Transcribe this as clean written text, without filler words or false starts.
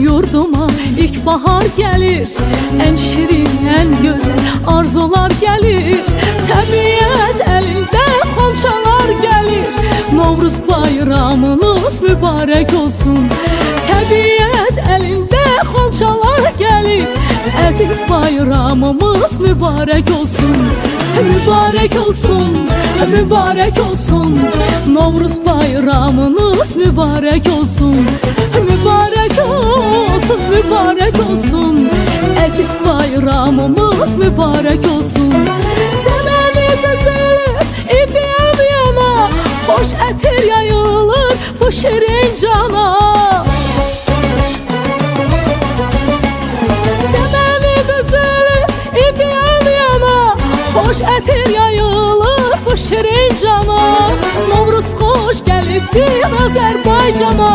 yurduma ilkbahar gelir. En şirin, en güzel arzular gelir. Təbiət elinde xonçalar gelir. Novruz bayramınız mübarek olsun. Təbiət elinde xonçalar gelir. Əziz bayramımız mübarek olsun. Mübarek olsun, mübarek olsun. Novruz bayramınız mübarek olsun. Mübarek olsun, mübarek olsun. Əziz bayramımız mübarek olsun. Səməni düzülür, idiyəm yana. Xoş ətir yayılır bu şirin cana. Səməni düzülür, idiyəm yana. Xoş ətir yayılır bu şirin cana. Novruz xoş gəlibdir Azərbaycana.